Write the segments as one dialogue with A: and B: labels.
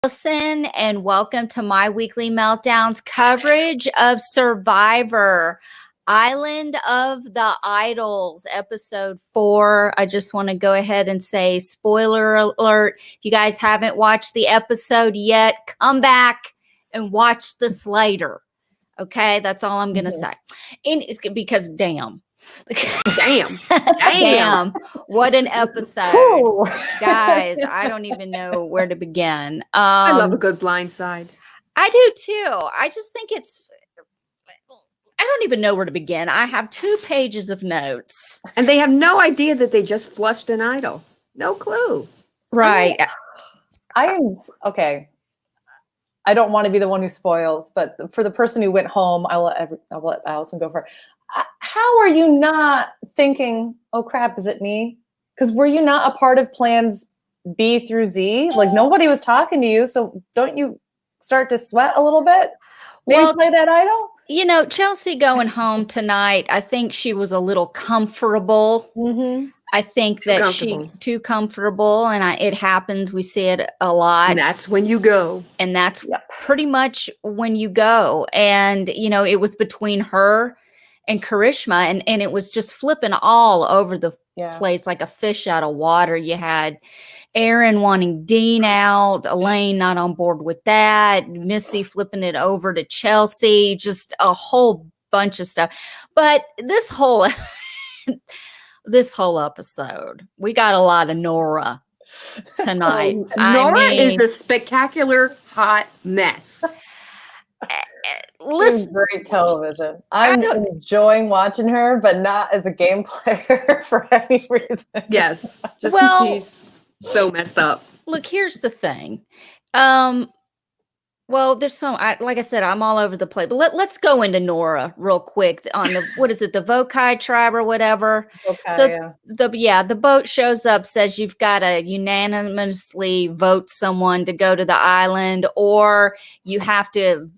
A: Allison, and welcome to my weekly Meltdowns coverage of Survivor, Island of the Idols, episode 4. I just want to go ahead and say, spoiler alert, if you guys haven't watched the episode yet, come back and watch this later. Okay, that's all I'm going to say. Because damn. Damn, what an episode. Guys, I don't even know where to begin.
B: I love a good blindside.
A: I do too. I just think I don't even know where to begin. I have 2 pages of notes.
B: And they have no idea that they just flushed an idol. No clue.
A: Right.
C: I am, okay. I don't want to be the one who spoils, but for the person who went home, I'll let Allison go first. How are you not thinking, oh crap, is it me? Because were you not a part of plans B through Z? Like nobody was talking to you. So don't you start to sweat a little bit? Maybe play that idol?
A: You know, Chelsea going home tonight, I think she was a little comfortable.
C: Mm-hmm.
A: I think that she too comfortable, and it happens. We see it a lot.
B: And that's when you go.
A: And that's pretty much when you go. And, you know, it was between her and Karishma, and it was just flipping all over the place like a fish out of water. You had Aaron wanting Dean out, Elaine not on board with that, Missy flipping it over to Chelsea, just a whole bunch of stuff. But this whole episode, we got a lot of Nora tonight.
B: Nora is a spectacular hot mess.
C: Listen, great television. I'm enjoying watching her, but not as a game player for any reason.
B: Yes, just because she's so messed up.
A: Look, here's the thing. Well, there's some. Like I said, I'm all over the place. But let's go into Nora real quick on the what is it, the Vokai tribe or whatever. The boat shows up, says you've got to unanimously vote someone to go to the island, or you have to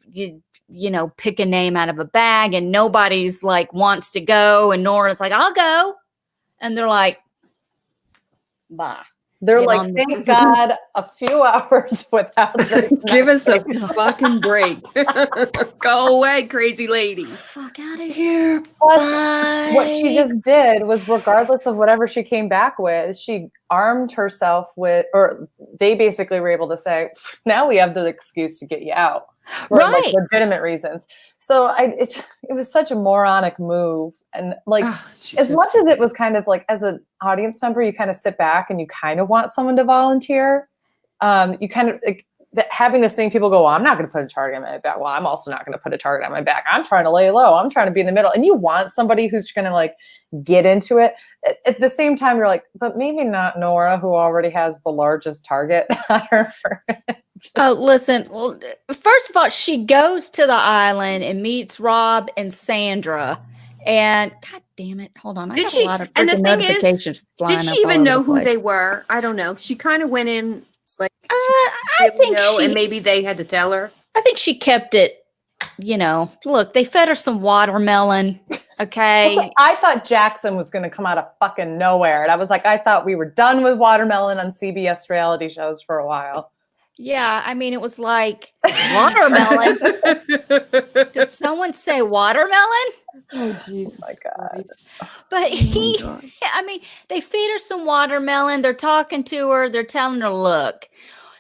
A: pick a name out of a bag, and nobody's like wants to go, and Nora's like, I'll go, and they're like, bye.
C: They're like, thank God, a few hours without
B: give us a fucking break. Go away, crazy lady.
A: Fuck out of here.
C: Plus, what she just did was, regardless of whatever she came back with, she armed herself with, or they basically were able to say, now we have the excuse to get you out. For like legitimate reasons. So it was such a moronic move. And like, as much as it was kind of like, as an audience member, you kind of sit back and you kind of want someone to volunteer. You kind of like, having the same people go, well, I'm not going to put a target on my back. Well, I'm also not going to put a target on my back. I'm trying to lay low. I'm trying to be in the middle. And you want somebody who's going to like get into it. At the same time, you're like, but maybe not Nora, who already has the largest target on her fridge.
A: Oh, listen, first of all, she goes to the island and meets Rob and Sandra. And God damn it, hold on. I got a lot of freaking notifications flying up.
B: Did she even know who they were? I don't know. She kind of went in like,
A: I think
B: and maybe they had to tell her.
A: I think she kept it, look, they fed her some watermelon. Okay.
C: I thought Jackson was going to come out of fucking nowhere. And I was like, I thought we were done with watermelon on CBS reality shows for a while.
A: Yeah, I mean, it was like watermelon. Did someone say watermelon?
B: Oh, Jesus.
C: Oh, my God.
A: But they feed her some watermelon. They're talking to her. They're telling her, look,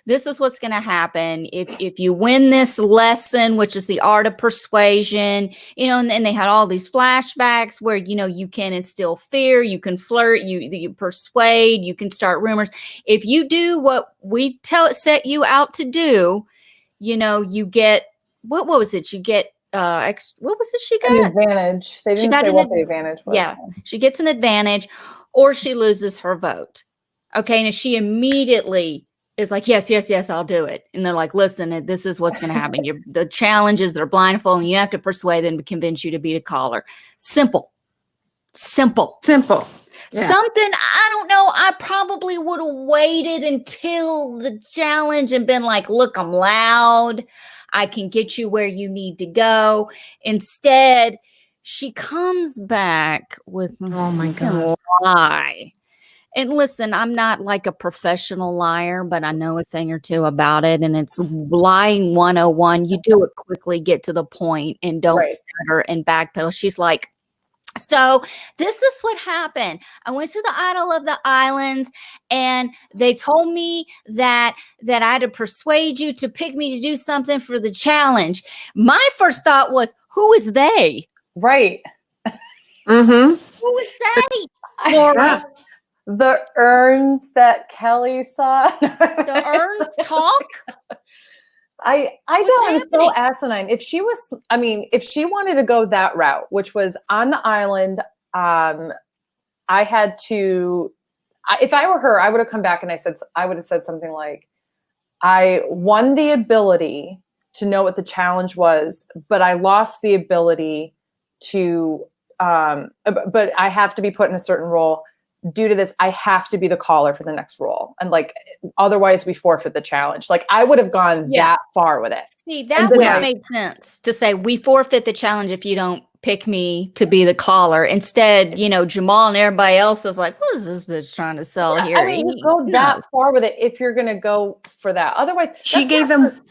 A: this is what's going to happen. If you win this lesson, which is the art of persuasion, and then they had all these flashbacks where, you can instill fear, you can flirt, you persuade, you can start rumors. If you do what we set you out to do, you get, what was it? You get, what was it she got?
C: An advantage. They didn't say what the advantage was.
A: Yeah, she gets an advantage, or she loses her vote. Okay, and she immediately is like, yes, I'll do it. And they're like, listen, this is what's going to happen. The challenge is they're blindfolded, and you have to persuade them to convince you to beat a caller. Simple.
B: Yeah.
A: Something, I don't know, I probably would have waited until the challenge and been like, look, I'm loud. I can get you where you need to go. Instead, she comes back with,
B: oh my God,
A: lie. And listen, I'm not like a professional liar, but I know a thing or two about it. And it's lying 101. You do it quickly, get to the point, and don't
C: Right.
A: stutter and backpedal. She's like, so this is what happened. I went to the Idol of the Islands, and they told me that I had to persuade you to pick me to do something for the challenge. My first thought was, who is they?
C: Right.
B: Mm-hmm.
A: Who is they?
B: Yeah.
C: The urns that Kelly saw.
A: The urns talk?
C: I
A: What's
C: thought it was so
A: happening?
C: asinine. If she was, I mean, if she wanted to go that route, which was on the island, I had to, if I were her, I would have come back and I would have said something like, I won the ability to know what the challenge was, but I lost the ability to, but I have to be put in a certain role. Due to this, I have to be the caller for the next role. And like, otherwise we forfeit the challenge. Like I would have gone that far with it.
A: See, that would have made sense to say we forfeit the challenge if you don't pick me to be the caller. Instead, you know, Jamal and everybody else is like, what is this bitch trying to sell here?
C: I mean, you go that far with it if you're going to go for that. Otherwise,
B: She gave them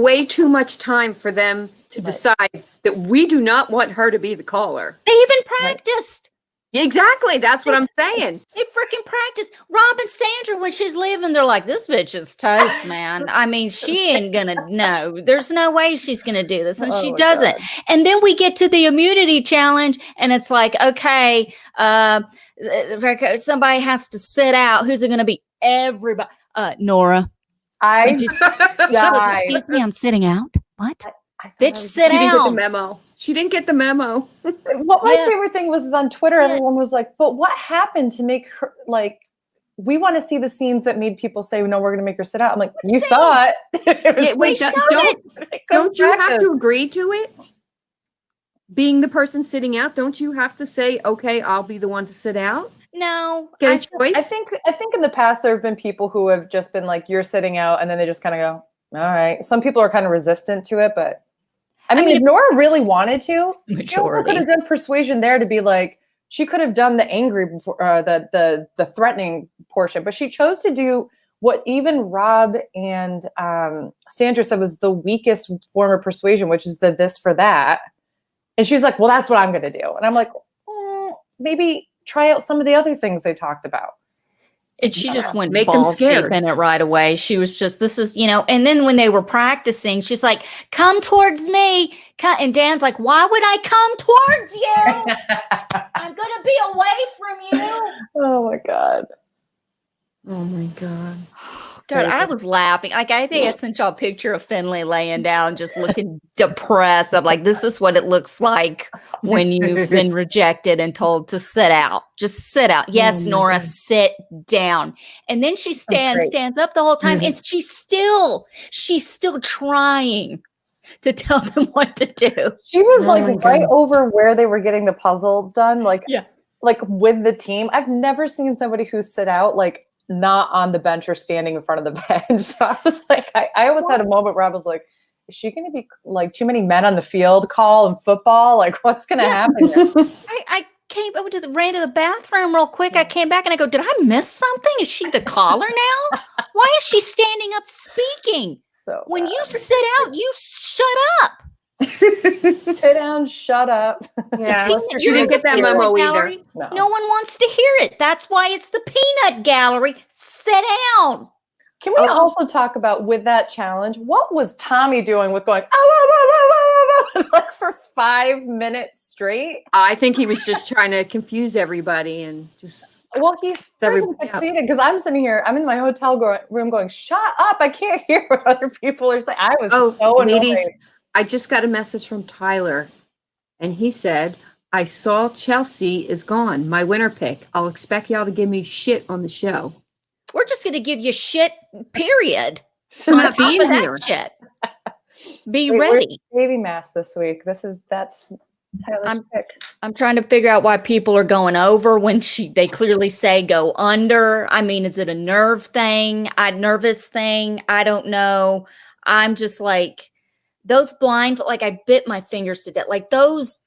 B: way too much time for them to decide that we do not want her to be the caller.
A: They even practiced.
B: Exactly. That's what I'm saying.
A: They freaking practiced. Rob and Sandra, when she's leaving, they're like, this bitch is toast, man. I mean, she ain't gonna know. There's no way she's gonna do this. And she doesn't. God. And then we get to the immunity challenge, and it's like, okay, somebody has to sit out. Who's it gonna be? Everybody. Nora. Excuse me, I'm sitting out. What? Bitch, sit down.
B: She didn't get the memo. She didn't get the memo.
C: What my favorite thing was is on Twitter, everyone was like, but what happened to make her, like, we want to see the scenes that made people say, no, we're going to make her sit out. I'm like, you saw it.
B: Wait, don't you have to agree to it? Being the person sitting out, don't you have to say, okay, I'll be the one to sit out?
A: No.
B: Get a choice?
C: I think in the past, there have been people who have just been like, you're sitting out, and then they just kind of go, all right. Some people are kind of resistant to it, but I mean, if Nora really wanted to, she also could have done persuasion there to be like, she could have done the angry before, the threatening portion, but she chose to do what even Rob and Sandra said was the weakest form of persuasion, which is the this for that. And she's like, well, that's what I'm going to do. And I'm like, maybe try out some of the other things they talked about.
A: And she just went
B: make them scared
A: in it right away. She was just, this is, you know, and then when they were practicing, she's like, come towards me. And Dan's like, why would I come towards you? I'm going to be away from you.
C: Oh my God.
B: Oh my God.
A: God, I was laughing. Like, I think I sent y'all a picture of Finley laying down, just looking depressed. I'm like, this is what it looks like when you've been rejected and told to sit out. Just sit out. Yes, Nora, sit down. And then she stands up the whole time. And she's still trying to tell them what to do.
C: She was like right over where they were getting the puzzle done. Like with the team. I've never seen somebody who sit out like not on the bench or standing in front of the bench. So I was like, I always had a moment where I was like, is she going to be like too many men on the field call in football? Like what's going to happen here?
A: I went to ran to the bathroom real quick. I came back and I go, did I miss something? Is she the caller now? Why is she standing up speaking?
C: So
A: when you sit out, you shut up.
C: Sit down, shut up.
B: Yeah, she didn't get that memo either.
A: No one wants to hear it. That's why it's the peanut gallery. Sit down.
C: Can we also talk about with that challenge? What was Tommy doing with going like for 5 minutes straight?
B: I think he was just trying to confuse everybody and just.
C: Well, he's succeeded because I'm sitting here. I'm in my hotel room going, shut up. I can't hear what other people are saying. I was so annoyed.
B: I just got a message from Tyler, and he said, I saw Chelsea is gone, my winner pick. I'll expect y'all to give me shit on the show.
A: We're just going to give you shit, period.
B: I'm not being here.
A: Shit. Be ready.
C: Baby mask this week. That's Tyler's pick.
A: I'm trying to figure out why people are going over when they clearly say go under. I mean, is it a nervous thing? I don't know. I'm just like, those like I bit my fingers to death. Like those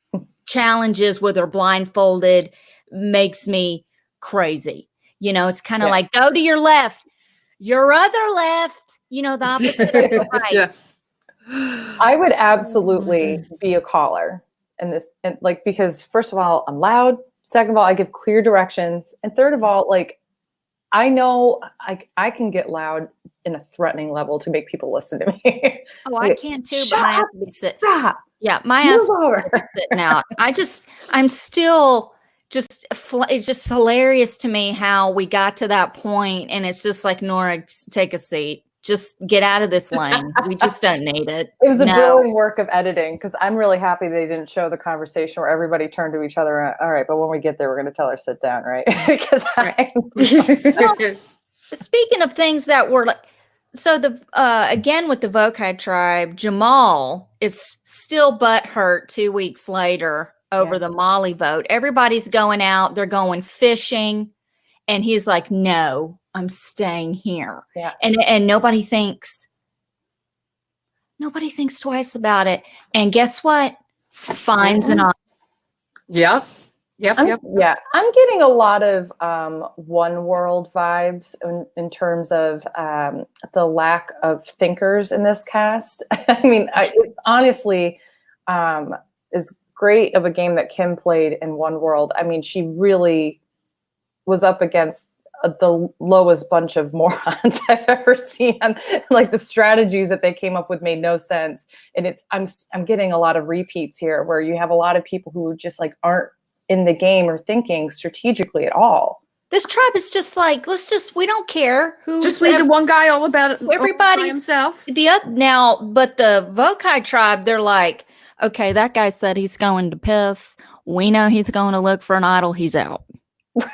A: challenges where they're blindfolded makes me crazy. You know, it's kind of like, go to your left, your other left, you know, the opposite of the right.
B: Yes.
C: I would absolutely be a caller in this, and like, because first of all, I'm loud. Second of all, I give clear directions. And third of all, like, I know I can get loud in a threatening level to make people listen to me.
A: Oh, I can too, but my ass would be
C: Stop.
A: Yeah, my ass was sitting out. I'm still just, it's just hilarious to me how we got to that point, and it's just like, Nora, take a seat. Just get out of this lane. We just don't need it.
C: It was a brilliant work of editing, because I'm really happy they didn't show the conversation where everybody turned to each other. All right, but when we get there, we're going to tell her sit down, right? Because
A: well, speaking of things that were like, so the again with the Vokai tribe, Jamal is still butthurt 2 weeks later over the Molly vote. Everybody's going out, they're going fishing, and he's like, "No, I'm staying here."
C: Yeah.
A: And nobody thinks twice about it. And guess what? Fines and all.
B: Yep.
C: Yeah, I'm getting a lot of One World vibes in terms of the lack of thinkers in this cast. I mean, it's honestly is great of a game that Kim played in One World. I mean, she really was up against the lowest bunch of morons I've ever seen. Like, the strategies that they came up with made no sense. And I'm getting a lot of repeats here where you have a lot of people who just like aren't in the game or thinking strategically at all.
A: This tribe is just like, we don't care who.
B: Just leave the one guy all about it.
A: Everybody
B: himself.
A: But the Vokai tribe, they're like, okay, that guy said he's going to piss. We know he's going to look for an idol. He's out.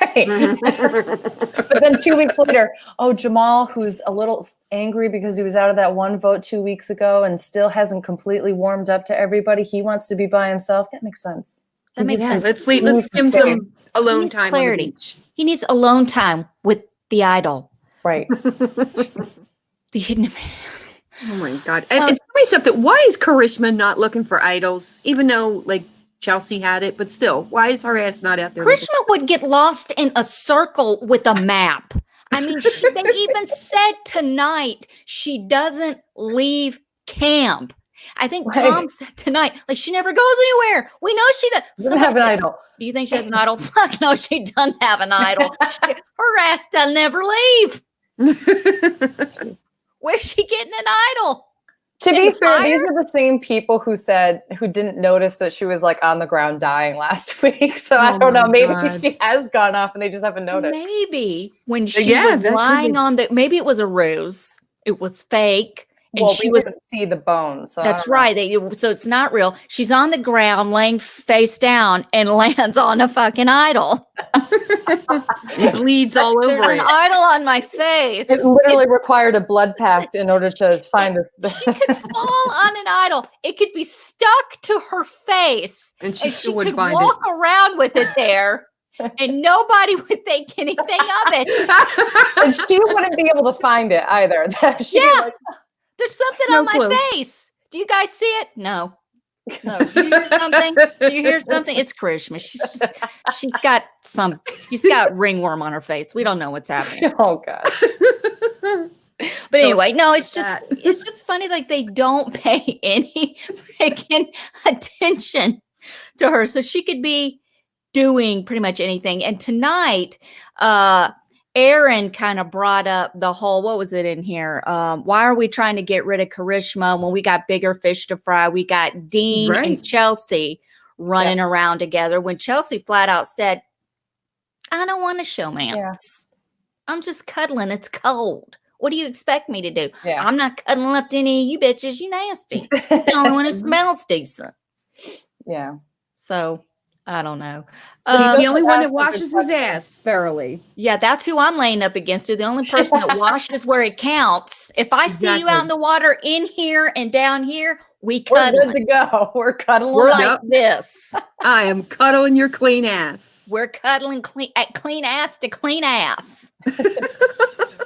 C: Right. But then 2 weeks later, Jamal, who's a little angry because he was out of that one vote 2 weeks ago and still hasn't completely warmed up to everybody. He wants to be by himself. That makes sense.
A: That makes sense.
B: Let's give him some alone time.
A: Clarity.
B: On the beach.
A: He needs alone time with the idol.
C: Right.
A: The hidden.
B: Oh my God. And tell me something. Why is Karishma not looking for idols? Even though, like, Chelsea had it, but still, why is her ass not out there?
A: Karishma would get lost in a circle with a map. I mean, they even said tonight she doesn't leave camp. I think Tom said tonight, like, she never goes anywhere. We know she
C: doesn't have an idol.
A: Do you think she has an idol? Fuck no, she doesn't have an idol. Her ass doesn't ever leave. Where's she getting an idol?
C: To be fair, these are the same people who didn't notice that she was like on the ground dying last week. So I don't know. Maybe she has gone off and they just haven't noticed.
A: Maybe when she was lying on maybe it was a ruse. It was fake.
C: Well, she didn't see the bones. So
A: that's right. So it's not real. She's on the ground, laying face down, and lands on a fucking idol.
B: It bleeds all over
A: an idol on my face.
C: It literally required a blood pact in order to find the.
A: She could fall on an idol. It could be stuck to her face,
B: and she still
A: could
B: find
A: walk around with it there. And nobody would think anything of it.
C: And she wouldn't be able to find it either.
A: There's something on my face. Do you guys see it? No. Do you hear something? Do you hear something? It's Karishma. She's got ringworm on her face. We don't know what's happening.
C: Oh God.
A: But anyway, no, it's just funny. Like, they don't pay any freaking attention to her. So she could be doing pretty much anything. And tonight, Aaron kind of brought up the whole, what was it in here? Why are we trying to get rid of Karishma when we got bigger fish to fry? We got Dean and Chelsea running around together, when Chelsea flat out said, I don't want to showmance. Yeah. I'm just cuddling. It's cold. What do you expect me to do? Yeah. I'm not cuddling up to any of you bitches. You nasty. It's the only one who smells decent.
C: Yeah.
A: So I don't know.
B: He's the only one that washes his ass thoroughly.
A: Yeah, that's who I'm laying up against. You're the only person that washes where it counts. If I see you out in the water, in here and down here, we're good
C: to go. We're cuddling.
A: We're like this.
B: I am cuddling your clean ass.
A: We're cuddling clean ass to clean ass.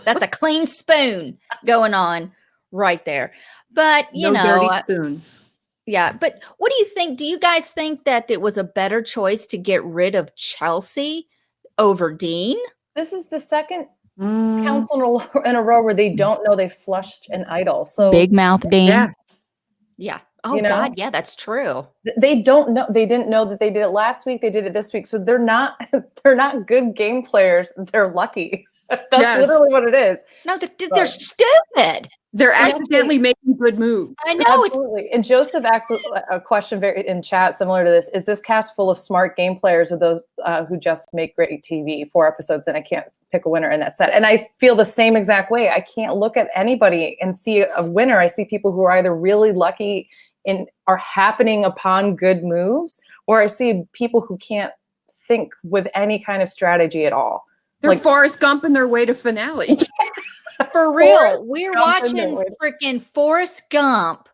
A: That's a clean spoon going on right there. But you know,
B: dirty spoons.
A: Yeah, but what do you think? Do you guys think that it was a better choice to get rid of Chelsea over Dean.
C: This is the second council in a row where they don't know they flushed an idol. So
A: Big mouth Dean.
B: Yeah.
A: Yeah. Oh
C: You know?
A: God, yeah, that's true.
C: they don't know. They didn't know that they did it last week. They did it this week. So they're not good game players. They're lucky. That's literally what it is.
A: No, they're stupid.
B: They're accidentally making good moves.
A: I know.
C: Absolutely. And Joseph asked a question in chat similar to this. Is this cast full of smart game players or those who just make great TV? 4 episodes and I can't pick a winner in that set. And I feel the same exact way. I can't look at anybody and see a winner. I see people who are either really lucky and are happening upon good moves, or I see people who can't think with any kind of strategy at all.
B: They're like Forrest Gump in their way to finale.
A: For real, we're watching freaking Forrest Gump.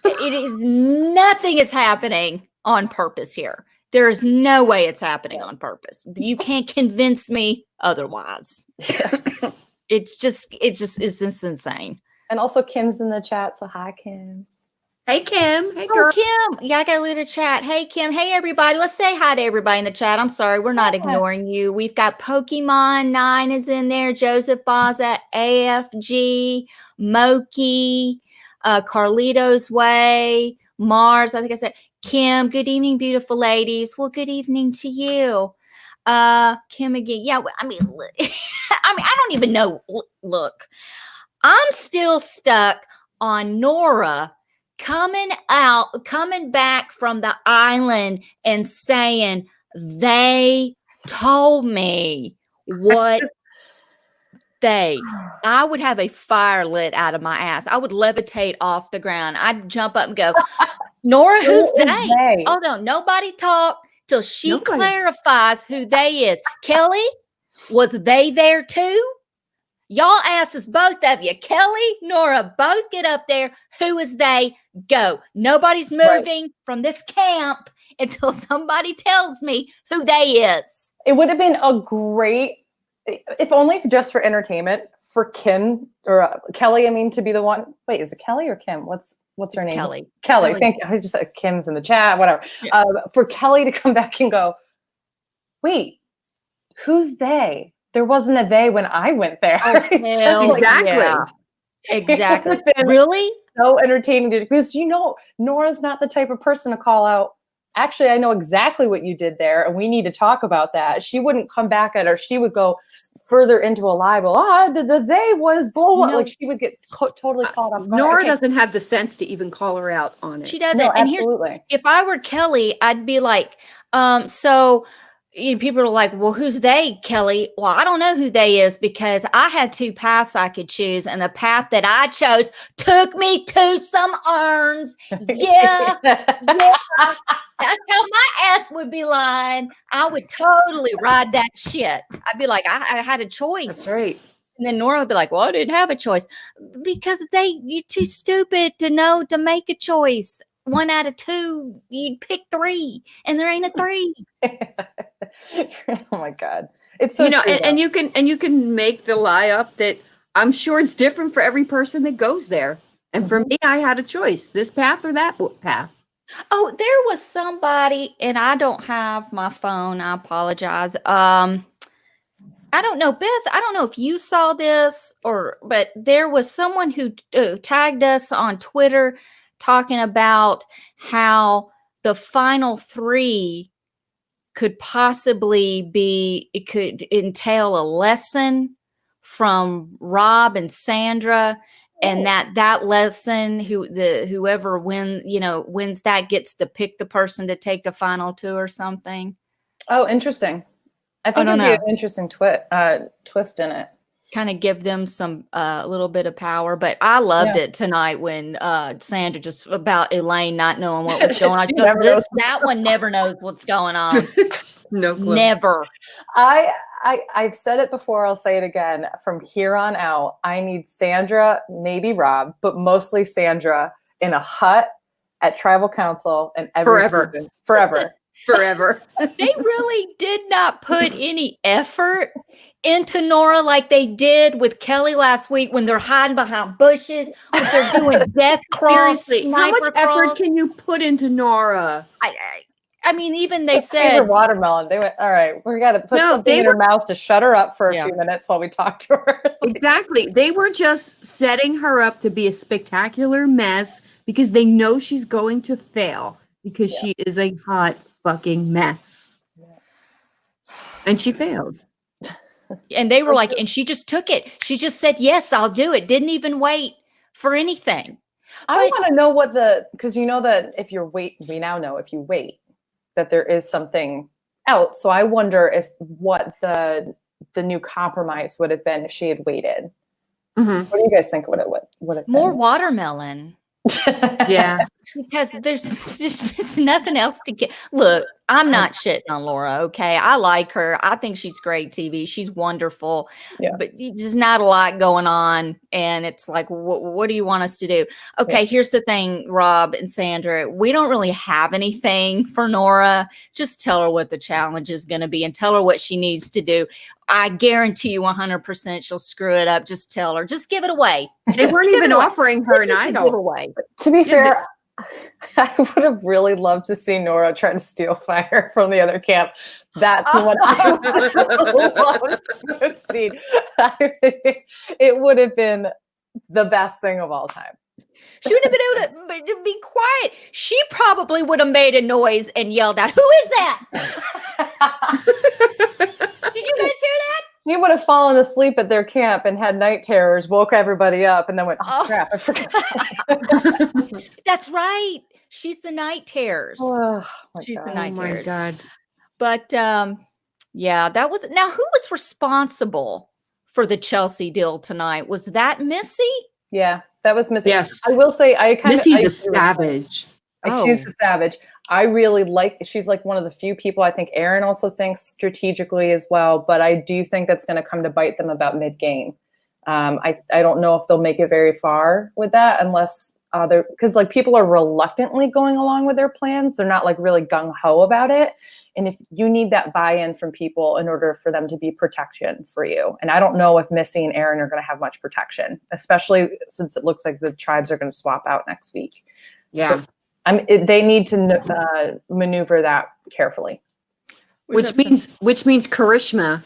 A: It is nothing is happening on purpose here. There is no way it's happening on purpose. You can't convince me otherwise. It's just insane.
C: And also Kim's in the chat, so hi Kim.
B: Hey Kim. Hey girl.
A: Oh, Kim. Yeah, I got a little chat. Hey Kim. Hey everybody. Let's say hi to everybody in the chat. I'm sorry, we're not ignoring you. We've got Pokemon 9 is in there, Joseph Baza, AFG, Moki, Carlito's Way, Mars. I think I said Kim. Good evening, beautiful ladies. Well, good evening to you. Kim again. Yeah, I mean, I don't even know. Look, I'm still stuck on Nora coming back from the island and saying they told me what I would have a fire lit out of my ass. I would levitate off the ground. I'd jump up and go, Nora, who's they? Oh no, nobody talk till she clarifies who they is. Kelly, was they there too? Y'all asses, both of you, Kelly, Nora, both get up there. Who is they? Go. Nobody's moving from this camp until somebody tells me who they is.
C: It would have been a great, if only just for entertainment, for Kim or Kelly. I mean, to be the one. Wait, is it Kelly or Kim? What's her name?
A: Kelly.
C: Kelly. Thank you. I just said Kim's in the chat. Whatever. Yeah. For Kelly to come back and go, wait, who's they? There wasn't a they when I went there.
B: Oh, exactly.
A: Yeah. Exactly. Really?
C: So entertaining because Nora's not the type of person to call out. Actually, I know exactly what you did there, and we need to talk about that. She wouldn't come back at her. She would go further into a libel. The they was bull. No. Like she would get totally caught off.
B: Nora doesn't have the sense to even call her out on it.
A: She doesn't.
C: No,
A: and
C: absolutely.
A: If I were Kelly, I'd be like, so. People are like, well, who's they, Kelly? Well, I don't know who they is because I had 2 paths I could choose. And the path that I chose took me to some urns. Yeah. That's how my ass would be lying. I would totally ride that shit. I'd be like, I had a choice.
B: That's right.
A: And then Nora would be like, well, I didn't have a choice because you're too stupid to know to make a choice. 1 out of 2, you'd pick 3, and there ain't a 3.
C: Oh my God, it's so true,
B: and you can make the lie up that I'm sure it's different for every person that goes there. And for me, I had a choice: this path or that path.
A: Oh, there was somebody, and I don't have my phone. I apologize. I don't know, Beth. I don't know if you saw this but there was someone who tagged us on Twitter. Talking about how the final 3 could possibly it could entail a lesson from Rob and Sandra, and that lesson, whoever wins that gets to pick the person to take the final 2 or something.
C: Oh, interesting. I think it'd be an interesting twist in it.
A: Kind of give them some little bit of power, but I loved it tonight when Sandra just about Elaine not knowing what was going on. That one never knows what's going on.
B: No clue.
A: Never.
C: I've said it before. I'll say it again. From here on out, I need Sandra, maybe Rob, but mostly Sandra in a hut at Tribal Council and forever.
B: Forever.
A: They really did not put any effort into Nora like they did with Kelly last week when they're hiding behind bushes, when they're doing death crawl.
B: Seriously, how much effort can you put into Nora?
A: I mean, even they
C: Her
A: said
C: watermelon. They went, all right, we got to put
B: No,
C: something
B: they
C: in her mouth to shut her up for a
A: Yeah.
C: few minutes while we talk to her.
B: Exactly. They were just setting her up to be a spectacular mess because they know she's going to fail because she is a hot fucking mess.
C: Yeah.
B: And she failed.
A: and they were like, and she just took it. She just said, yes, I'll do it. Didn't even wait for anything.
C: I
A: But-
C: want to know what because you know that if you wait, we now know if you wait that there is something else. So I wonder what the new compromise would have been if she had waited.
B: Mm-hmm.
C: What do you guys think would have
A: More
C: been?
A: watermelon.
B: Yeah.
A: Because there's just nothing else to get. Look, I'm not shitting on Laura, okay? I like her. I think she's great TV. She's wonderful.
C: Yeah.
A: But there's not a lot going on. And it's like, what do you want us to do? Okay, here's the thing, Rob and Sandra. We don't really have anything for Nora. Just tell her what the challenge is going to be and tell her what she needs to do. I guarantee you 100% she'll screw it up. Just tell her. Just give it away.
B: They weren't even offering her an
A: This is a
B: idol.
A: giveaway.
C: To be
B: Yeah,
C: fair, I would have really loved to see Nora try to steal fire from the other camp. That's what I would love to have seen. It would have been the best thing of all time.
A: She would have been able to be quiet. She probably would have made a noise and yelled out, "Who is that?" Did you guys hear that?
C: He would have fallen asleep at their camp and had night terrors, woke everybody up, and then went, oh. Crap, I forgot.
A: That's right. She's the night terrors.
C: Oh,
A: She's
C: God.
A: the night
B: Oh my
A: terrors.
B: God.
A: But yeah, that was. Now, who was responsible for the Chelsea deal tonight? Was that Missy?
C: Yeah, that was Missy.
B: Yes.
C: I will say,
B: Missy's a savage.
C: She's a savage. I really she's like one of the few people I think Aaron also thinks strategically as well, but I do think that's going to come to bite them about mid-game. I don't know if they'll make it very far with that unless because like people are reluctantly going along with their plans. They're not like really gung-ho about it. And if you need that buy-in from people in order for them to be protection for you. And I don't know if Missy and Aaron are going to have much protection, especially since it looks like the tribes are going to swap out next week.
B: Yeah.
C: So, they need to maneuver that carefully.
B: Which means Karishma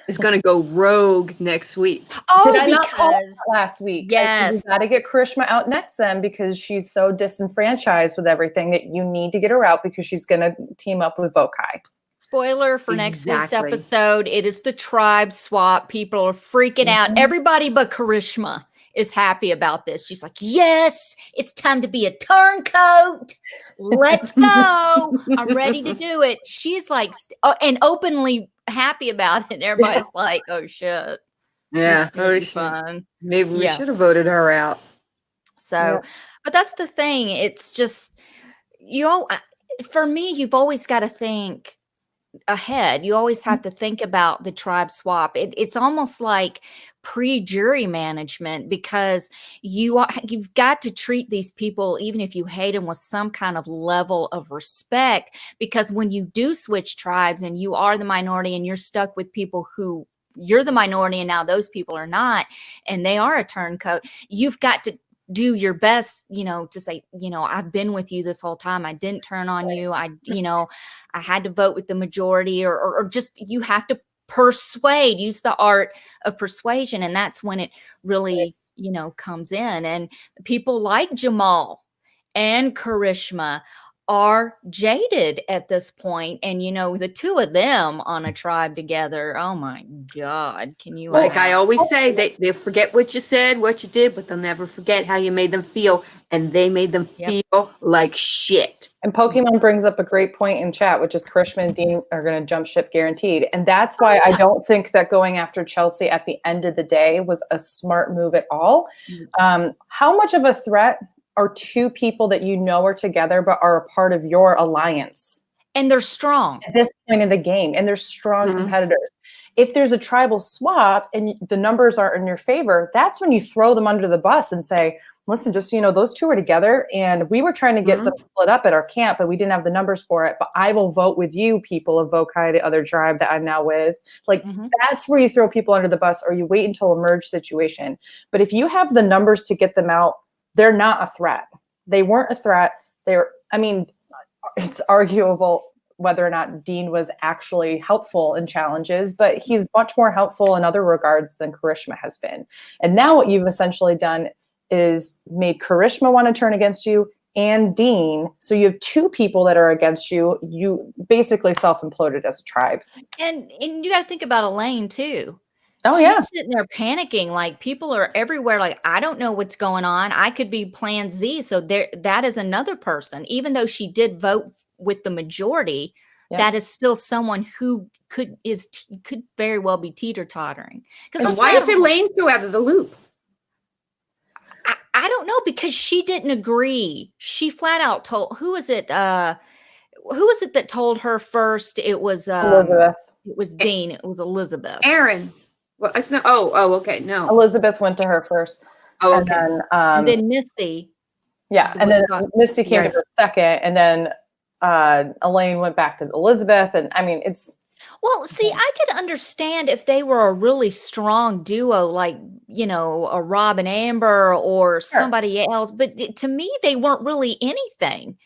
B: is going to go rogue next week.
A: Oh,
C: Did I not call
A: because
C: that last week?
A: Yes.
C: You got to get Karishma out next then because she's so disenfranchised with everything that you need to get her out because she's going to team up with Vokai.
A: spoiler for next week's
B: Exactly.
A: episode, it is the tribe swap. People are freaking out. Everybody but Karishma is happy about this. She's like, yes, it's time to be a turncoat. Let's go. I'm ready to do it. She's like, and openly happy about it. And everybody's like, oh shit.
B: Yeah.
A: This is gonna be fun.
B: Maybe we
A: Yeah.
B: should have voted her out.
A: So, but that's the thing. It's just, for me, you've always got to think ahead. You always have to think about the tribe swap. It's almost like pre-jury management because you've got to treat these people, even if you hate them, with some kind of level of respect. Because when you do switch tribes and you are the minority and you're stuck with people who you're the minority and now those people are not, and they are a turncoat, you've got to do your best, to say, I've been with you this whole time. I didn't turn on you. I had to vote with the majority or just, you have to persuade, use the art of persuasion. And that's when it really, comes in. And people like Jamal and Karishma are jaded at this point. And, the two of them on a tribe together, oh my God, can you?
B: Like I always say, they forget what you said, what you did, but they'll never forget how you made them feel. And they made them feel like shit.
C: And Pokemon brings up a great point in chat, which is Karishma and Dean are going to jump ship guaranteed. And that's why I don't think that going after Chelsea at the end of the day was a smart move at all. How much of a threat are two people that are together but are a part of your alliance?
A: And they're strong.
C: At this point in the game, and they're strong competitors. If there's a tribal swap and the numbers are in your favor, that's when you throw them under the bus and say, listen, just those two are together and we were trying to get them split up at our camp, but we didn't have the numbers for it. But I will vote with you, people of Vokai, the other tribe that I'm now with. Like that's where you throw people under the bus, or you wait until a merge situation. But if you have the numbers to get them out, they're not a threat. They weren't a threat. It's arguable whether or not Dean was actually helpful in challenges, but he's much more helpful in other regards than Karishma has been. And now what you've essentially done is made Karishma want to turn against you and Dean. So you have two people that are against you. You basically self-imploded as a tribe.
A: And you got to think about Elaine too.
C: Oh,
A: She's
C: yeah.
A: sitting there panicking, like people are everywhere. Like, I don't know what's going on. I could be plan Z. So that is another person, even though she did vote with the majority, that is still someone who could very well be teeter-tottering.
B: Because why is Elaine so out of the loop?
A: I don't know, because she didn't agree. She flat out told, who was it that told her first? It was
C: Elizabeth.
A: It was Dean. It was Elizabeth.
B: Aaron. Well, no. Oh, okay. No.
C: Elizabeth went to her first.
B: Oh, okay.
A: And then Missy.
C: Yeah, and then Missy came to her second, and then Elaine went back to Elizabeth. And I mean, it's...
A: Well, see, I could understand if they were a really strong duo, like, you know, a Rob and Amber or somebody else. But to me, they weren't really anything.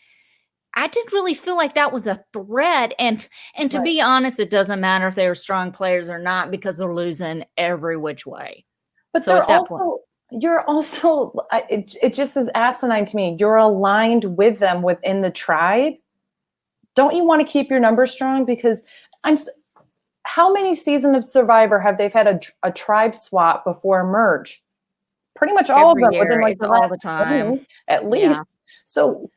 A: I didn't really feel like that was a threat. And to be honest, it doesn't matter if they were strong players or not, because they're losing every which way.
C: But so at that point, you're also, it just is asinine to me. You're aligned with them within the tribe. Don't you want to keep your numbers strong? Because how many seasons of Survivor have they had a tribe swap before a merge? Pretty much all of them within like
A: all the time,
C: at least. Yeah. So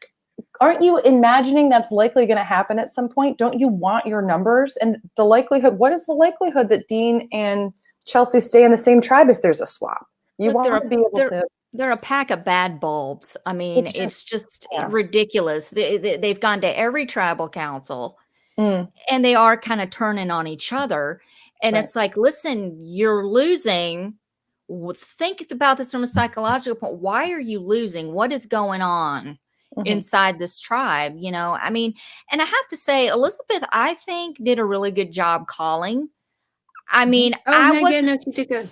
C: aren't you imagining that's likely going to happen at some point? Don't you want your numbers and the likelihood? What is the likelihood that Dean and Chelsea stay in the same tribe if there's a swap? You want to be able to.
A: They're a pack of bad bulbs. I mean, it's just ridiculous. They've gone to every tribal council. And they are kind of turning on each other. And it's like, listen, you're losing. Think about this from a psychological point. Why are you losing? What is going on inside this tribe? You know, I mean, and I have to say, Elizabeth, I think, did a really good job calling. I mean,
B: she did good.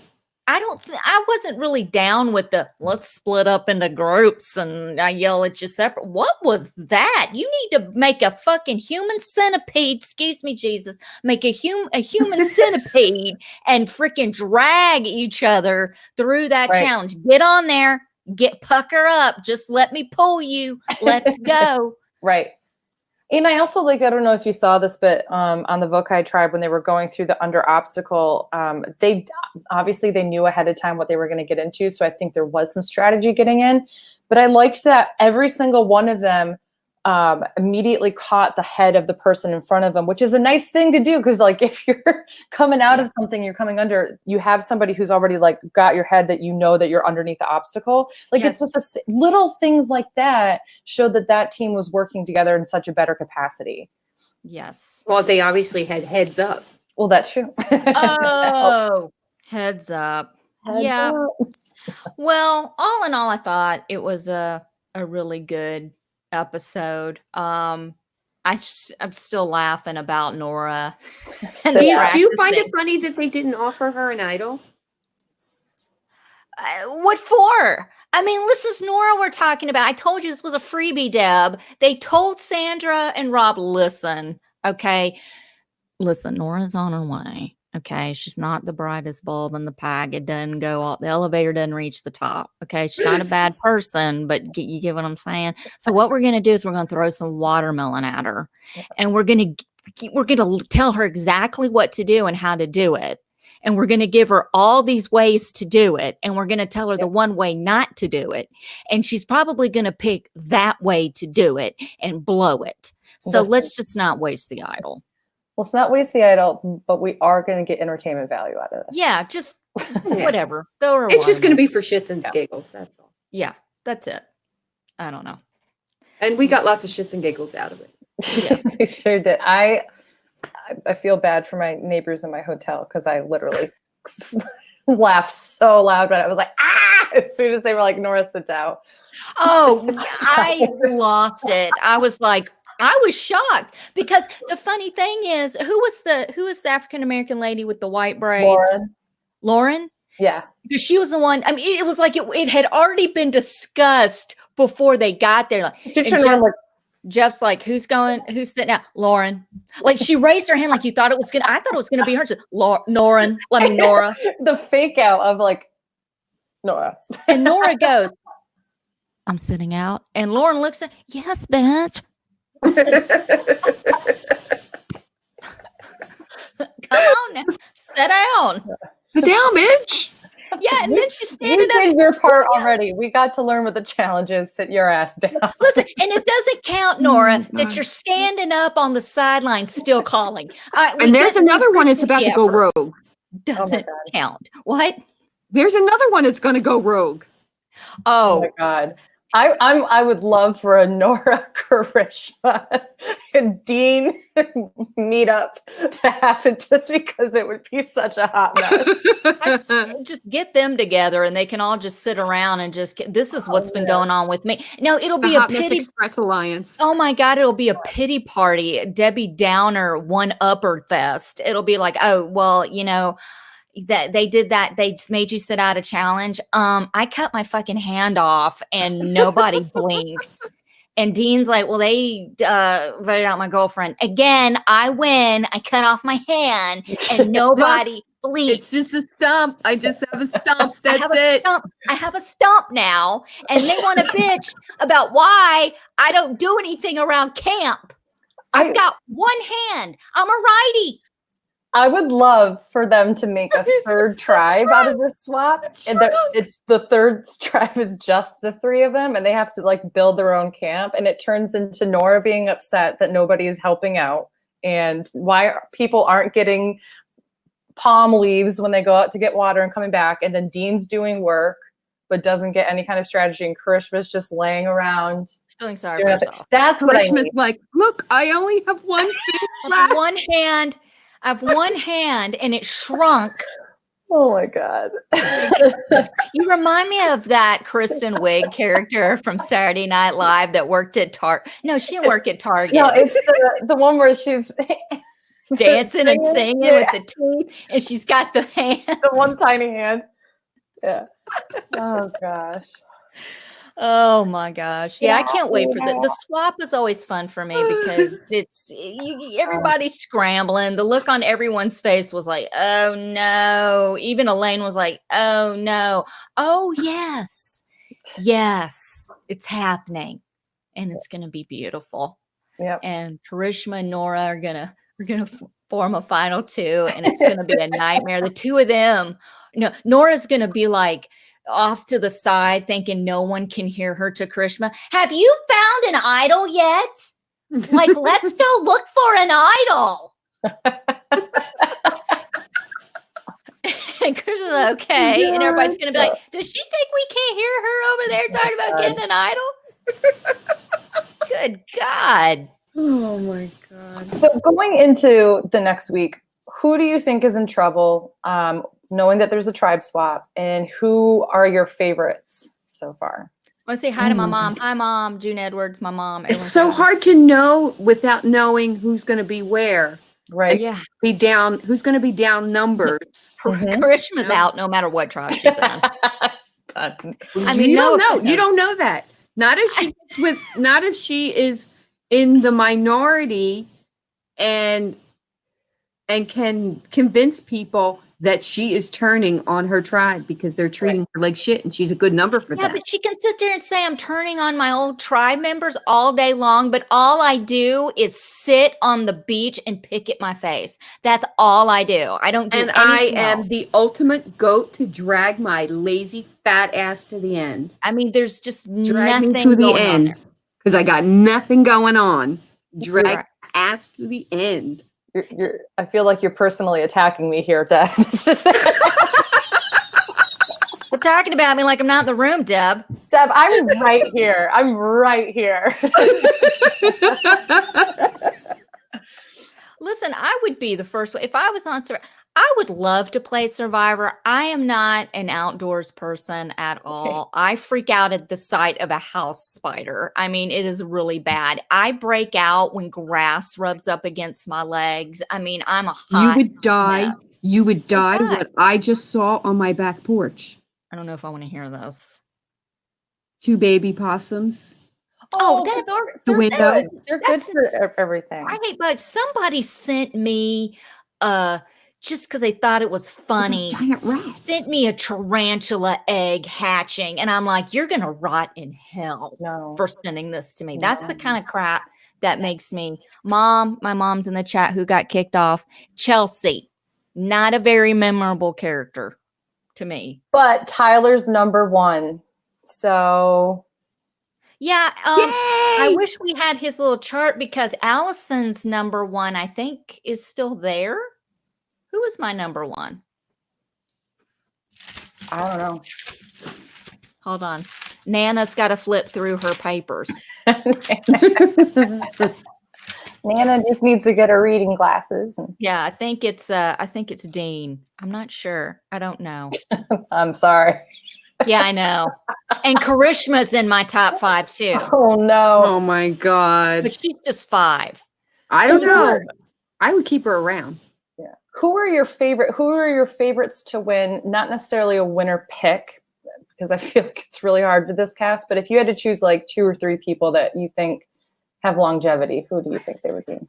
A: I wasn't really down with the let's split up into groups and I yell at you separate. What was that? You need to make a fucking human centipede. Excuse me, Jesus. Make a human centipede and freaking drag each other through that challenge. Get on there. Get pucker up. Just let me pull you. Let's go.
C: Right. And I also I don't know if you saw this, but on the Vokai tribe, when they were going through the under obstacle, they knew ahead of time what they were going to get into. So I think there was some strategy getting in. But I liked that every single one of them immediately caught the head of the person in front of them, which is a nice thing to do. Because like if you're coming out of something, you're coming under, you have somebody who's already like got your head that you know that you're underneath the obstacle. Like it's just little things like that showed that team was working together in such a better capacity.
A: Yes.
B: Well, they obviously had heads up.
C: Well, that's true.
A: Oh, heads up.
C: Heads up.
A: Well, all in all, I thought it was a really good episode. I'm still laughing about Nora.
B: Do you find it funny that they didn't offer her an idol?
A: What for? I mean, this is Nora we're talking about. I told you this was a freebie, Deb. They told Sandra and Rob, listen, Nora's on her way. Okay, she's not the brightest bulb in the pack. It doesn't go up. The elevator doesn't reach the top. Okay, she's not a bad person, but you get what I'm saying? So what we're going to do is we're going to throw some watermelon at her. And we're going to tell her exactly what to do and how to do it. And we're going to give her all these ways to do it. And we're going to tell her the one way not to do it. And she's probably going to pick that way to do it and blow it. So let's just not waste the idol.
C: Let's not waste the idol, but we are going to get entertainment value out of this.
A: Yeah, just whatever.
B: It's just going to be for shits and giggles. That's all.
A: Yeah, that's it. I don't know.
B: And we got lots of shits and giggles out of it.
C: Yeah. We sure did. I feel bad for my neighbors in my hotel because I literally laughed so loud, but I was like, as soon as they were like, Nora, sit down.
A: Oh, I lost it. I was like, I was shocked because the funny thing is, who was the African-American lady with the white braids? Lauren?
C: Yeah.
A: Because she was the one, I mean, it was like it had already been discussed before they got there.
C: She turned around like,
A: Jeff's like, who's sitting out? Lauren. Like she raised her hand like I thought it was gonna be her. Nora.
C: The fake out of like Nora.
A: And Nora goes, I'm sitting out. And Lauren looks at, yes, bitch. Come on now. Sit down.
B: Sit down, bitch.
A: Yeah, and then she's standing
C: You
A: up.
C: did your part already. We got to learn what the challenge is. Sit your ass down.
A: Listen, and it doesn't count, Nora, that you're standing up on the sideline still calling.
B: And there's another one that's about to go rogue.
A: Doesn't count. What?
B: There's another one that's going to go rogue.
C: Oh my God. I would love for a Nora, Karishma, and Dean meet up to happen just because it would be such a hot mess.
A: Just get them together and they can all just sit around and this is what's been going on with me. No, it'll be a pity
B: Express Alliance.
A: Oh my God, it'll be a pity party, Debbie Downer one-upper fest. It'll be like, oh, well, that they did that. They just made you sit out a challenge. I cut my fucking hand off and nobody blinks. And Dean's like, well, they voted out my girlfriend. Again, I win. I cut off my hand and nobody blinks.
B: It's just a stump. I just have a stump. That's it.
A: I have a stump now. And they want to bitch about why I don't do anything around camp. I've got one hand. I'm a righty.
C: I would love for them to make a third tribe out of this swap. And it's the third tribe is just the three of them, and they have to like build their own camp. And it turns into Nora being upset that nobody is helping out, and why people aren't getting palm leaves when they go out to get water and coming back. And then Dean's doing work, but doesn't get any kind of strategy. And Karishma's just laying around.
A: Feeling sorry for herself.
C: That's what I
B: need. Like, look, I only have one thing left.
A: One hand. I have one hand and it shrunk.
C: Oh my God.
A: You remind me of that Kristen Wiig character from Saturday Night Live that worked at Target. No, she didn't work at Target.
C: No, it's the one where she's
A: dancing and singing with the teeth, and she's got the hands.
C: The one tiny hand. Yeah. Oh gosh.
A: Oh my gosh. Yeah, I can't wait for the swap is always fun for me because it's everybody's scrambling. The look on everyone's face was like, oh no. Even Elaine was like, oh no. Oh yes. Yes. It's happening. And it's gonna be beautiful.
C: Yep.
A: And Karishma and Nora are gonna form a final two, and it's gonna be a nightmare. The two of them, Nora's gonna be like off to the side thinking no one can hear her to Karishma. Have you found an idol yet? Like, let's go look for an idol. And Karishma's like, okay. Yeah, and everybody's going to be like, does she think we can't hear her over there talking about getting an idol? Good God.
B: Oh my God.
C: So going into the next week, who do you think is in trouble? Knowing that there's a tribe swap, and who are your favorites so far?
A: I want to say hi to my mom. Hi, Mom. June Edwards, my mom.
B: It's so hard to know without knowing who's going to be where.
C: Right.
A: Yeah.
B: Who's going to be down numbers.
A: Karishma's out no matter what tribe she's in.
B: I mean, you don't know. You don't know that. Not if she is in the minority and can convince people that she is turning on her tribe because they're treating her like shit, and she's a good number for that.
A: Yeah, but she can sit there and say, I'm turning on my old tribe members all day long, but all I do is sit on the beach and pick at my face. That's all I do. I don't do anything
B: I am
A: else.
B: The ultimate goat to drag my lazy fat ass to the end.
A: I mean, there's just
B: drag
A: nothing
B: me to the
A: going
B: end because I got nothing going on. Drag
A: Right.
B: ass to the end.
C: I feel like you're personally attacking me here, Deb.
A: You're talking about me like I'm not in the room, Deb.
C: Deb, I'm right here. I'm right here.
A: Listen, I would be the first one. If I was on Survivor, I would love to play Survivor. I am not an outdoors person at all. I freak out at the sight of a house spider. I mean, it is really bad. I break out when grass rubs up against my legs. I mean, I'm a hot
B: You would die.
A: mess.
B: You would die.
A: What?
B: What I just saw on my back porch.
A: I don't know if I want to hear this.
B: 2 baby possums.
A: Oh,
C: but
A: that's
B: the window.
C: They're good for everything.
A: I hate bugs. Somebody sent me just because they thought it was funny,
B: giant rats.
A: sent me a tarantula egg hatching. And I'm like, you're gonna rot in hell for sending this to me. That's the kind of crap that makes me. My mom's in the chat who got kicked off. Chelsea, not a very memorable character to me.
C: But Tyler's number 1. So
A: yeah, I wish we had his little chart because Allison's number 1, I think, is still there. Who was my number 1?
C: I don't know.
A: Hold on. Nana's got to flip through her papers.
C: Nana just needs to get her reading glasses.
A: Yeah, I think it's Dean. I'm not sure. I don't know.
C: I'm sorry.
A: Yeah, I know. And Karishma's in my top 5 too.
C: Oh no.
B: Oh my God.
A: But she's just 5.
B: I don't know. I would keep her around.
C: Yeah. Who are your favorites to win? Not necessarily a winner pick, because I feel like it's really hard with this cast, but if you had to choose like 2 or 3 people that you think have longevity, who do you think they would be?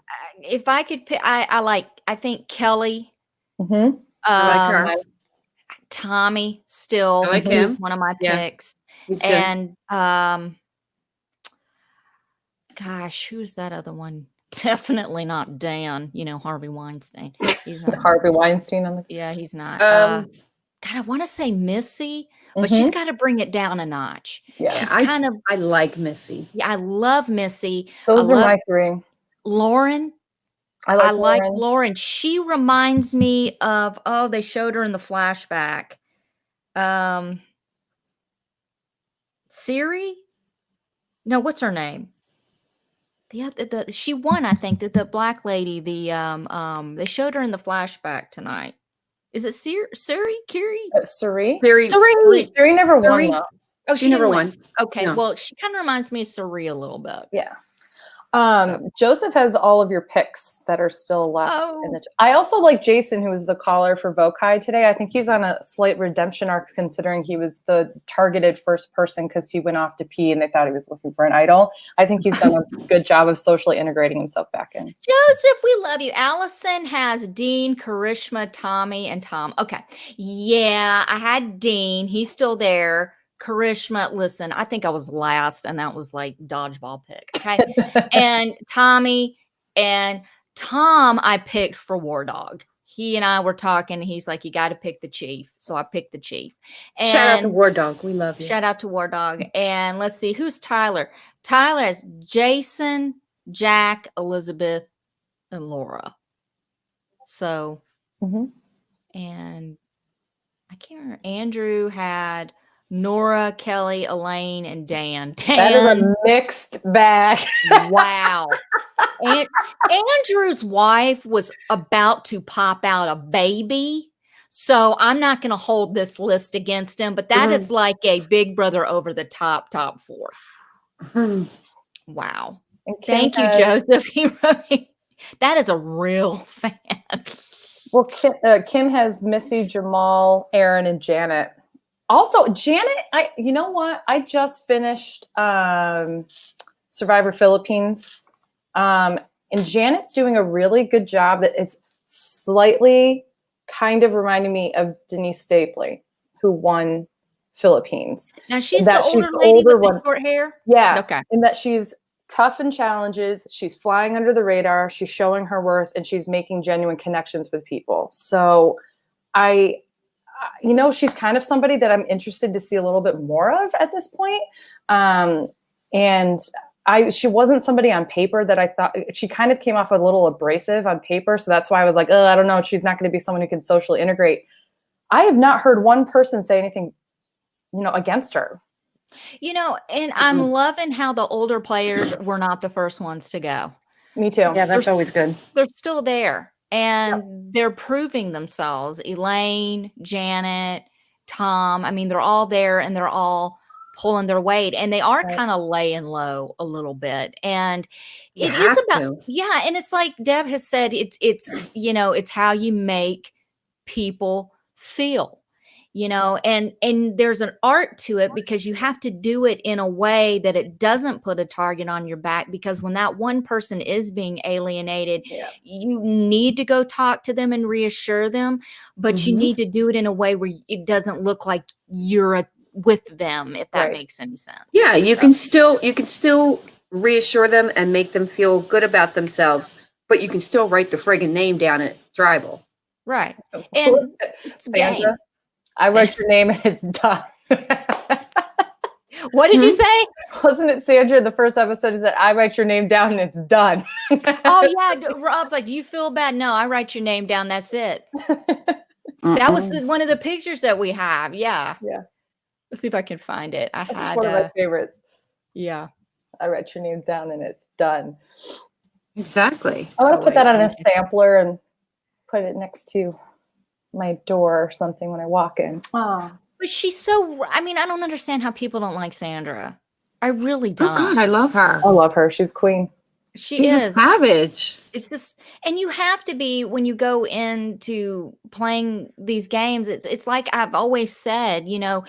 A: If I could pick, I think Kelly.
C: Mm-hmm.
B: I like her.
A: Tommy still
B: I like him.
A: One of my picks.
B: He's good.
A: And gosh, who's that other one? Definitely not Dan, Harvey Weinstein. He's not.
C: Harvey Weinstein on the
A: Yeah, he's not. God, I want to say Missy, but she's got to bring it down a notch.
C: Yeah,
A: she's
B: I like Missy.
A: Yeah, I love Missy.
C: Those are my 3.
A: Lauren. I like Lauren. She reminds me of, they showed her in the flashback. Siri? No, what's her name? She won, I think, the black lady, they showed her in the flashback tonight. Is it Siri? Kiri?
C: Siri?
B: Siri
C: never won though.
A: Oh,
B: she never won.
A: Okay,
B: No.
A: well, she kind of reminds me of Siri a little bit.
C: Yeah. Joseph has all of your picks that are still left. I also like Jason, who was the caller for Vokai today. I think he's on a slight redemption arc, considering he was the targeted first person because he went off to pee and they thought he was looking for an idol. I think he's done a good job of socially integrating himself back in.
A: Joseph, we love you. Allison has Dean, Karishma, Tommy, and Tom. Okay. Yeah, I had Dean. He's still there. Karishma, listen, I think I was last, and that was like dodgeball pick. Okay. And Tommy and Tom, I picked for War Dog. He and I were talking. He's like, you got to pick the chief. So I picked the chief. And
B: shout out to War Dog. We love you.
A: Shout out to War Dog. And let's see, who's Tyler? Tyler has Jason, Jack, Elizabeth, and Laura. So, and I can't remember. Andrew had Nora, Kelly, Elaine, and Dan.
C: That is a mixed bag.
A: Wow. And Andrew's wife was about to pop out a baby. So I'm not going to hold this list against him, but that is like a Big Brother over the top 4. Wow. Thank you, Joseph. He wrote, that is a real fan.
C: Well, Kim has Missy, Jamal, Aaron, and Janet. Also, Janet, you know what? I just finished Survivor Philippines. And Janet's doing a really good job that is slightly kind of reminding me of Denise Stapley, who won Philippines.
A: Now, she's the older lady with the short hair?
C: Yeah.
A: Okay.
C: And that she's tough in challenges. She's flying under the radar. She's showing her worth, and she's making genuine connections with people. So she's kind of somebody that I'm interested to see a little bit more of at this point. And she wasn't somebody on paper that I thought, she kind of came off a little abrasive on paper. So that's why I was like, I don't know. She's not going to be someone who can socially integrate. I have not heard one person say anything, against her.
A: And I'm loving how the older players were not the first ones to go.
C: Me too.
B: Yeah, that's always good.
A: They're still there. And they're proving themselves. Elaine, Janet, Tom. I mean, they're all there and they're all pulling their weight. And they are kind of laying low a little bit. And it is about, and it's like Deb has said, it's how you make people feel. you know, and there's an art to it because you have to do it in a way that it doesn't put a target on your back, because when that one person is being alienated, you need to go talk to them and reassure them, but you need to do it in a way where it doesn't look like you're with them, if that makes any sense.
B: Yeah, you can still reassure them and make them feel good about themselves, but you can still write the friggin' name down at tribal.
A: Right. And
C: Sandra, I write your name and it's done.
A: What did you say?
C: Wasn't it Sandra? The first episode is that I write your name down and it's done.
A: Oh yeah, Rob's like, do you feel bad? No, I write your name down. That's it. That was one of the pictures that we have. Yeah. Let's see if I can find it.
C: That's one of my favorites.
A: Yeah.
C: I write your name down and it's done.
B: Exactly.
C: I want to put that on a sampler and put it next to my door or something when I walk in.
A: Oh. But she's so, I mean, I don't understand how people don't like Sandra. I really don't.
B: Oh God, I love her.
C: I love her. She's queen.
B: She's a savage.
A: It's just, and you have to be when you go into playing these games. It's like I've always said, you know,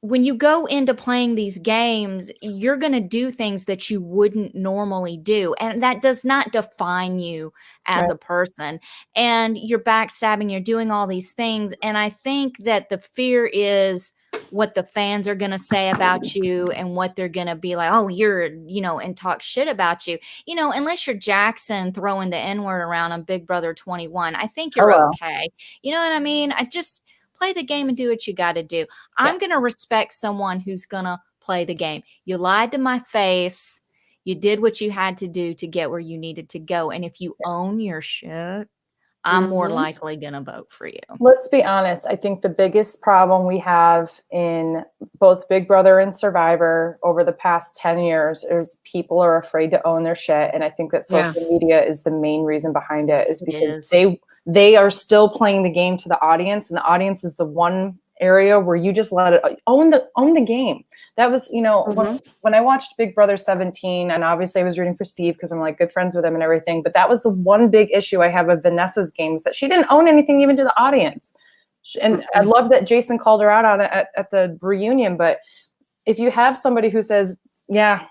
A: when you go into playing these games, you're going to do things that you wouldn't normally do. And that does not define you as a person. And you're backstabbing, you're doing all these things. And I think that the fear is what the fans are going to say about you and what they're going to be like, oh, you're, you know, and talk shit about you. You know, unless you're Jackson throwing the N-word around on Big Brother 21, I think you're okay. You know what I mean? I just play the game and do what you got to do. I'm going to respect someone who's going to play the game. You lied to my face. You did what you had to do to get where you needed to go. And if you own your shit, I'm more likely going to vote for you.
C: Let's be honest. I think the biggest problem we have in both Big Brother and Survivor over the past 10 years is people are afraid to own their shit. And I think that social media is the main reason behind it, is because they are still playing the game to the audience, and the audience is the one area where you just let it own the game. That was, you know, when I watched Big Brother 17, and obviously I was rooting for Steve because I'm like good friends with him and everything, but that was the one big issue I have of Vanessa's game, is that she didn't own anything even to the audience. And I love that Jason called her out on it at the reunion, but if you have somebody who says, yeah,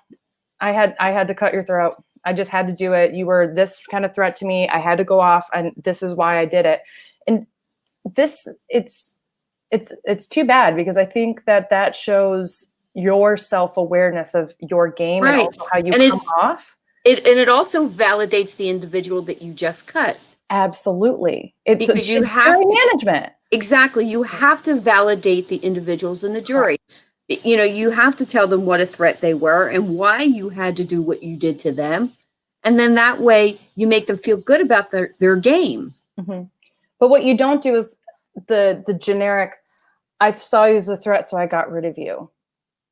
C: I had to cut your throat, I just had to do it, you were this kind of threat to me, I had to go off, and this is why I did it. And this, it's too bad, because I think that shows your self-awareness of your game and also how you come off.
B: It also validates the individual that you just cut.
C: Absolutely. It's
B: because you have
C: jury management.
B: Exactly. You have to validate the individuals in the jury. You know, you have to tell them what a threat they were and why you had to do what you did to them. And then that way you make them feel good about their game.
C: But what you don't do is the generic, I saw you as a threat, so I got rid of you.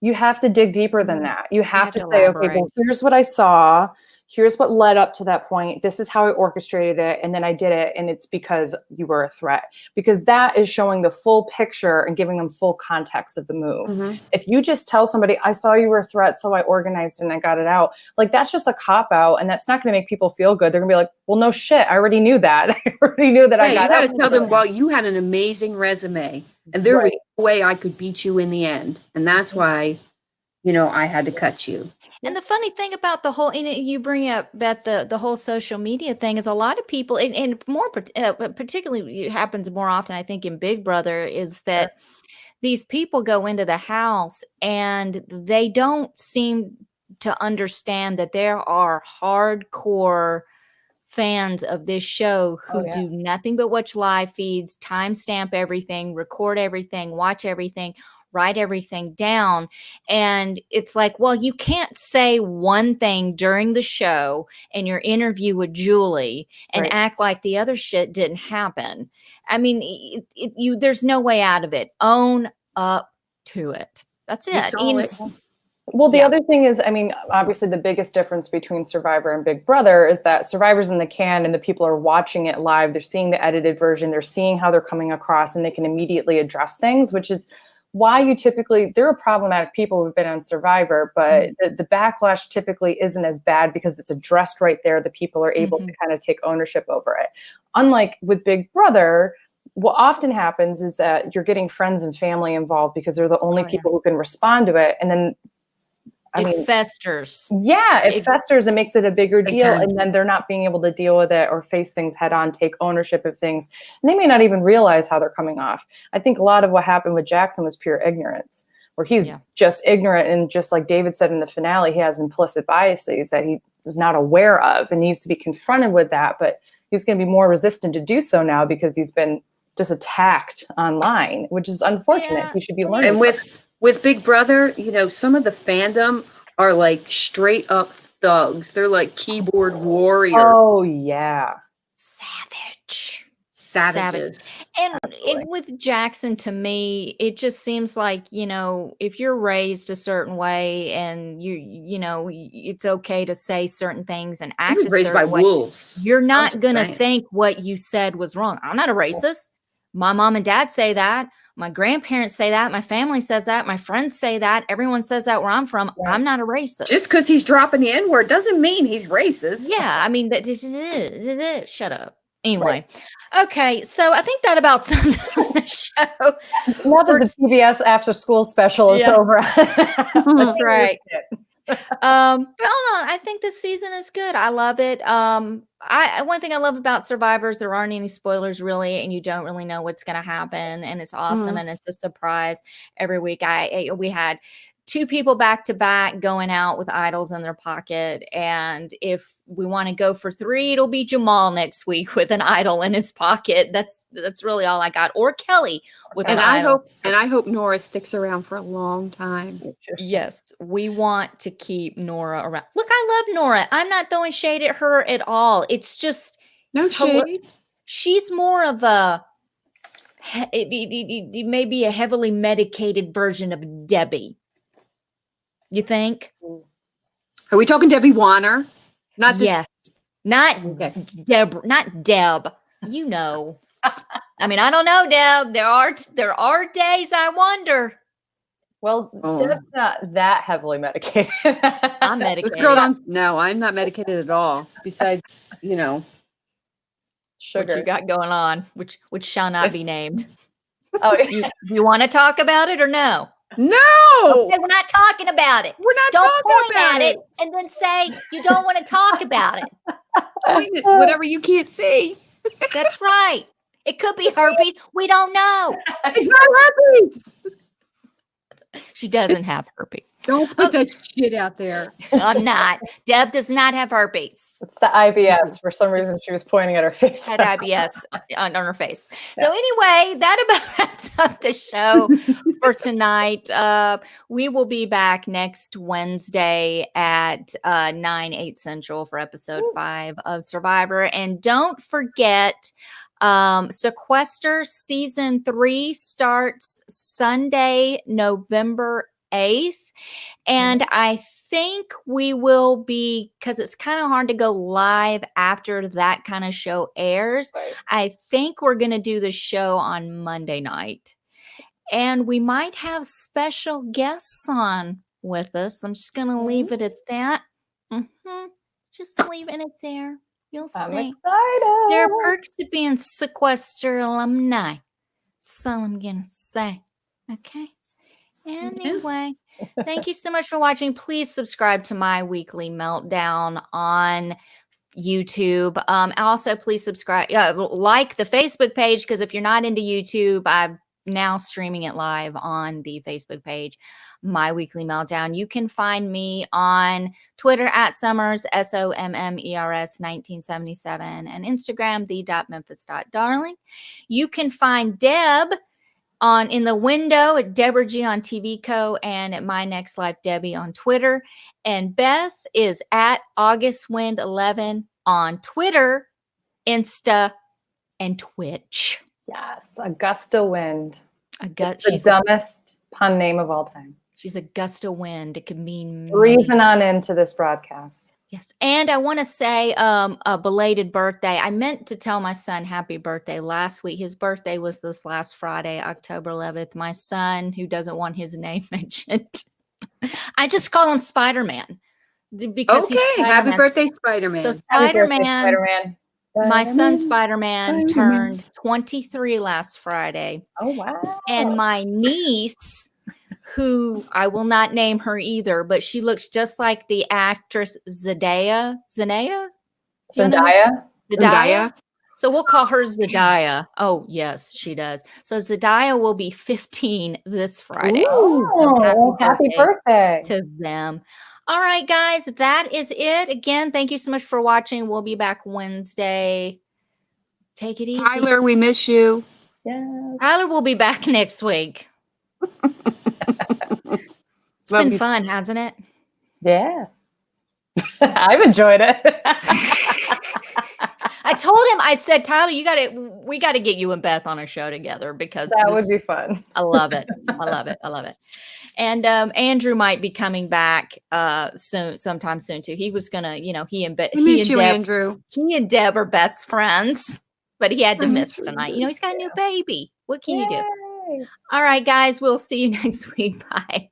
C: You have to dig deeper than that. You have to say, okay, well, here's what I saw. Here's what led up to that point. This is how I orchestrated it. And then I did it. And it's because you were a threat. Because that is showing the full picture and giving them full context of the move. If you just tell somebody, I saw you were a threat, so I organized and I got it out. Like, that's just a cop-out. And that's not going to make people feel good. They're going to be like, well, no shit. I already knew that. I already knew that I got
B: out. You got to tell them, well, you had an amazing resume. And there was no way I could beat you in the end. And that's why, you know, I had to cut you.
A: And the funny thing about the whole, you bring up, Beth, the whole social media thing is a lot of people, and more particularly it happens more often, I think, in Big Brother, is that these people go into the house and they don't seem to understand that there are hardcore fans of this show who do nothing but watch live feeds, timestamp everything, record everything, watch everything, write everything down. And it's like, well, you can't say one thing during the show in your interview with Julie and act like the other shit didn't happen. I mean, there's no way out of it. Own up to it. That's it.
C: Well, the other thing is, I mean, obviously the biggest difference between Survivor and Big Brother is that Survivor's in the can and the people are watching it live. They're seeing the edited version. They're seeing how they're coming across, and they can immediately address things, which is why you typically, there are problematic people who've been on Survivor, but the backlash typically isn't as bad because it's addressed right there. The people are able to kind of take ownership over it. Unlike with Big Brother, what often happens is that you're getting friends and family involved because they're the only people who can respond to it. And then,
A: it festers.
C: Yeah, it festers and makes it a bigger deal.
B: time.
C: And then they're not being able to deal with it or face things head on, take ownership of things. And they may not even realize how they're coming off. I think a lot of what happened with Jackson was pure ignorance, where he's just ignorant. And just like David said in the finale, he has implicit biases that he is not aware of and needs to be confronted with that. But he's going to be more resistant to do so now because he's been just attacked online, which is unfortunate.
A: Yeah.
C: He should be learning.
B: And with Big Brother, some of the fandom are like straight up thugs. They're like keyboard warriors.
C: Oh yeah.
B: Savages.
A: And with Jackson, to me, it just seems like, if you're raised a certain way and it's okay to say certain things and act
B: He was raised by wolves.
A: You're not going to think what you said was wrong. I'm not a racist. My mom and dad say that. My grandparents say that. My family says that. My friends say that. Everyone says that where I'm from. Right. I'm not a racist.
B: Just because he's dropping the N-word doesn't mean he's racist.
A: Yeah, I mean, shut up. Anyway, okay, so I think that about sums up the show.
C: Now that the PBS after school special is over.
A: That's right. But hold on, I think this season is good. I love it. One thing I love about Survivors, there aren't any spoilers really, and you don't really know what's going to happen, and it's awesome, and it's a surprise every week. We had 2 people back to back going out with idols in their pocket. And if we want to go for 3, it'll be Jamal next week with an idol in his pocket. That's really all I got. Or Kelly with an idol.
B: I hope Nora sticks around for a long time.
A: Yes, we want to keep Nora around. Look, I love Nora. I'm not throwing shade at her at all. It's just
B: no shade.
A: She's more of maybe a heavily medicated version of Debbie. You think?
B: Are we talking Debbie Warner? Not this.
A: Yes. Not Deb. Not Deb. I mean, I don't know, Deb. There are days I wonder.
C: Well, Deb's not that heavily medicated.
A: I'm medicated.
B: This girl no, I'm not medicated at all. Besides,
A: sugar. What you got going on, which shall not be named. Oh, you want to talk about it or no?
B: No,
A: okay, we're not talking about it.
B: We're not
A: don't
B: talking
A: point
B: about
A: at it and then say you don't want to talk about it.
B: Whatever you can't see.
A: That's right. It could be herpes. We don't know.
B: It's not herpes.
A: She doesn't have herpes.
B: Don't put that shit out there.
A: I'm not. Deb does not have herpes.
C: It's the IBS. For some reason, she was pointing at her face.
A: Had IBS on her face. So anyway, that about wraps up the show for tonight. We will be back next Wednesday at 9/8 Central for episode 5 of Survivor. And don't forget, Sequester season 3 starts Sunday, November 8th. And I think we will be, because it's kind of hard to go live after that kind of show airs. Right. I think we're going to do the show on Monday night. And we might have special guests on with us. I'm just going to leave it at that. Just leaving it there. You'll see.
C: I'm excited.
A: There are perks to being Sequester alumni. That's all I'm going to say. Okay. Anyway, thank you so much for watching. Please subscribe to my weekly Meltdown on YouTube. Also, please subscribe, like the Facebook page, because if you're not into YouTube, I'm now streaming it live on the Facebook page, My Weekly Meltdown. You can find me on Twitter at Summers, SOMMERS 1977, and Instagram, the.memphis.darling. You can find Deb in the window at Deborah G on TV Co. and at My Next Life Debbie on Twitter. And Beth is at AugustWind11 on Twitter, Insta, and Twitch.
C: Yes, Augusta Wind.
A: She's
C: the dumbest pun name of all time.
A: She's Augusta Wind. It could mean
C: reason on into this broadcast.
A: Yes. And I want to say a belated birthday. I meant to tell my son happy birthday last week. His birthday was this last Friday, October 11th. My son, who doesn't want his name mentioned, I just call him Spider-Man. Because
B: okay, happy birthday, Spider-Man.
A: So Spider-Man. My son Spider-Man turned 23 last Friday.
C: Oh, wow.
A: And my niece, who I will not name her either, but she looks just like the actress Zendaya. So we'll call her Zendaya. Oh, yes, she does. So Zendaya will be 15 this Friday.
C: Oh, so happy birthday
A: to them. All right, guys, that is it. Again, thank you so much for watching. We'll be back Wednesday. Take it easy.
B: Tyler, we miss you.
C: Yes.
A: Tyler will be back next week. It's been fun, hasn't it?
C: Yeah. I've enjoyed it.
A: I told him, I said, Tyler, we got to get you and Beth on a show together because
C: that would be fun.
A: I love it. I love it. I love it. And Andrew might be coming back sometime soon too. He was gonna, he and
B: Andrew.
A: He and Deb are best friends, but he had to miss tonight. He's got a new baby. What can you do? All right, guys, we'll see you next week. Bye.